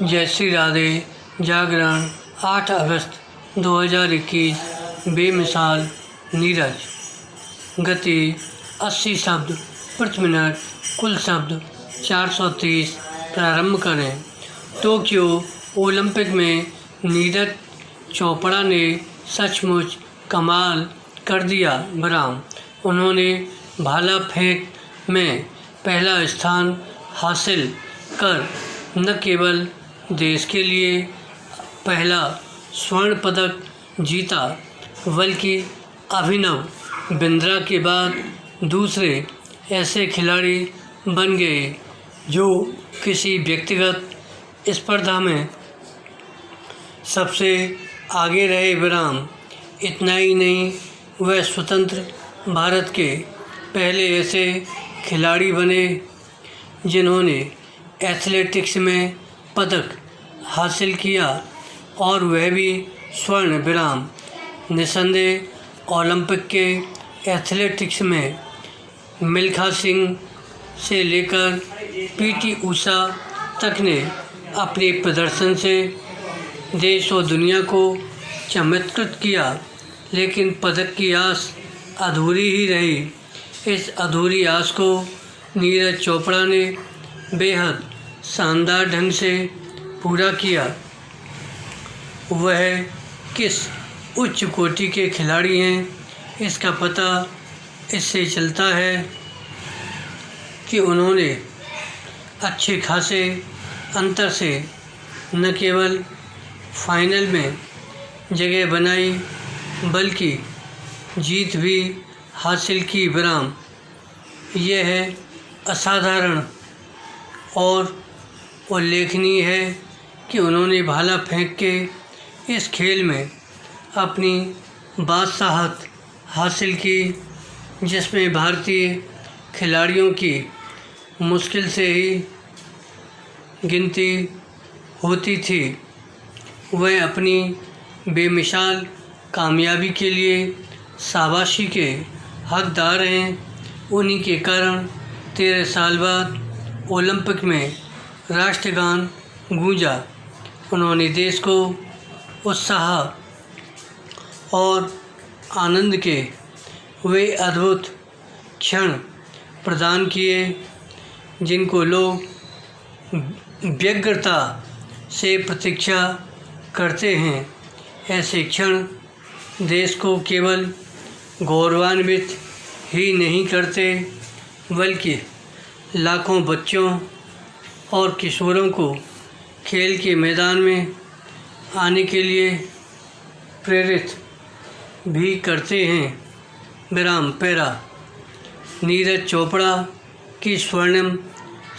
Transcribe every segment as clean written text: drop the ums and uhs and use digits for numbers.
जय श्री राधे। जागरण 8 अगस्त 2021। बेमिसाल नीरज। गति 80 शब्द प्रति मिनट। कुल शब्द 430। प्रारंभ करें। टोक्यो ओलंपिक में नीरज चोपड़ा ने सचमुच कमाल कर दिया। विराम। उन्होंने भाला फेंक में पहला स्थान हासिल कर न केवल देश के लिए पहला स्वर्ण पदक जीता, बल्कि अभिनव बिंद्रा के बाद दूसरे ऐसे खिलाड़ी बन गए जो किसी व्यक्तिगत स्पर्धा में सबसे आगे रहे। विराम। इतना ही नहीं, वह स्वतंत्र भारत के पहले ऐसे खिलाड़ी बने जिन्होंने एथलेटिक्स में पदक हासिल किया, और वह भी स्वर्ण। विराम। निस्संदेह ओलंपिक के एथलेटिक्स में मिल्खा सिंह से लेकर पीटी ऊषा तक ने अपने प्रदर्शन से देश और दुनिया को चमत्कृत किया, लेकिन पदक की आस अधूरी ही रही। इस अधूरी आस को नीरज चोपड़ा ने बेहद शानदार ढंग से पूरा किया। वह किस उच्च कोटि के खिलाड़ी हैं, इसका पता इससे चलता है कि उन्होंने अच्छे खासे अंतर से न केवल फाइनल में जगह बनाई, बल्कि जीत भी हासिल की। विराम। यह है असाधारण और उल्लेखनीय है कि उन्होंने भाला फेंक के इस खेल में अपनी बादशाहत हासिल की, जिसमें भारतीय खिलाड़ियों की मुश्किल से ही गिनती होती थी। वह अपनी बेमिसाल कामयाबी के लिए शाबाशी के हकदार हैं। उन्हीं के कारण 13 साल बाद ओलंपिक में राष्ट्रगान गूंजा। उन्होंने देश को उत्साह और आनंद के वे अद्भुत क्षण प्रदान किए जिनको लोग व्यग्रता से प्रतीक्षा करते हैं। ऐसे क्षण देश को केवल गौरवान्वित ही नहीं करते, बल्कि लाखों बच्चों और किशोरों को खेल के मैदान में आने के लिए प्रेरित भी करते हैं। विराम। पैरा। नीरज चोपड़ा की स्वर्णिम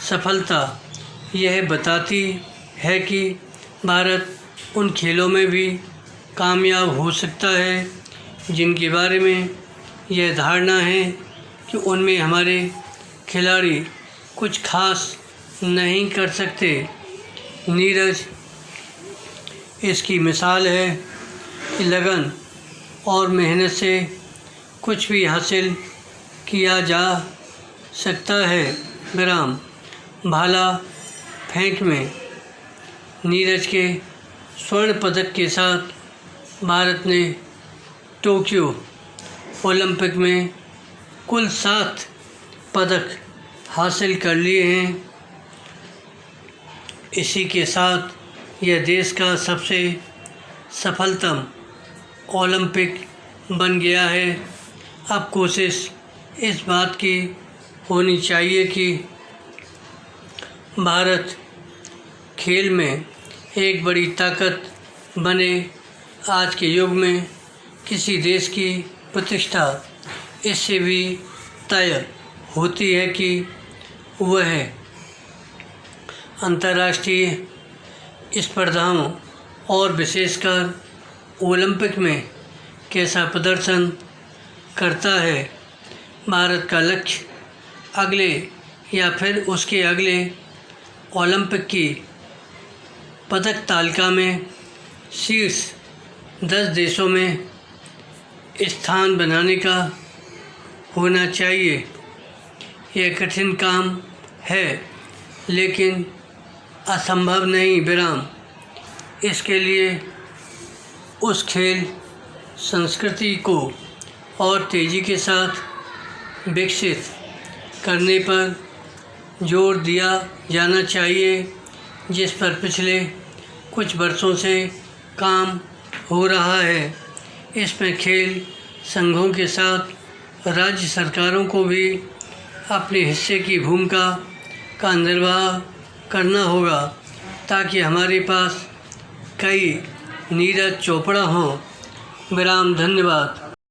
सफलता यह बताती है कि भारत उन खेलों में भी कामयाब हो सकता है जिनके बारे में यह धारणा है कि उनमें हमारे खिलाड़ी कुछ खास नहीं कर सकते। नीरज इसकी मिसाल है कि लगन और मेहनत से कुछ भी हासिल किया जा सकता है। विराम। भाला फेंक में नीरज के स्वर्ण पदक के साथ भारत ने टोक्यो ओलंपिक में कुल 7 पदक हासिल कर लिए हैं। इसी के साथ यह देश का सबसे सफलतम ओलंपिक बन गया है। अब कोशिश इस बात की होनी चाहिए कि भारत खेल में एक बड़ी ताकत बने। आज के युग में किसी देश की प्रतिष्ठा इससे भी तय होती है कि वह अंतर्राष्ट्रीय स्पर्धाओं और विशेषकर ओलंपिक में कैसा प्रदर्शन करता है। भारत का लक्ष्य अगले या फिर उसके अगले ओलंपिक की पदक तालिका में शीर्ष 10 देशों में स्थान बनाने का होना चाहिए। यह कठिन काम है, लेकिन असंभव नहीं विराम। इसके लिए उस खेल संस्कृति को और तेज़ी के साथ विकसित करने पर जोर दिया जाना चाहिए, जिस पर पिछले कुछ वर्षों से काम हो रहा है। इसमें खेल संघों के साथ राज्य सरकारों को भी अपने हिस्से की भूमिका का निर्वाह करना होगा, ताकि हमारे पास कई नीरज चोपड़ा हों। विराम। धन्यवाद।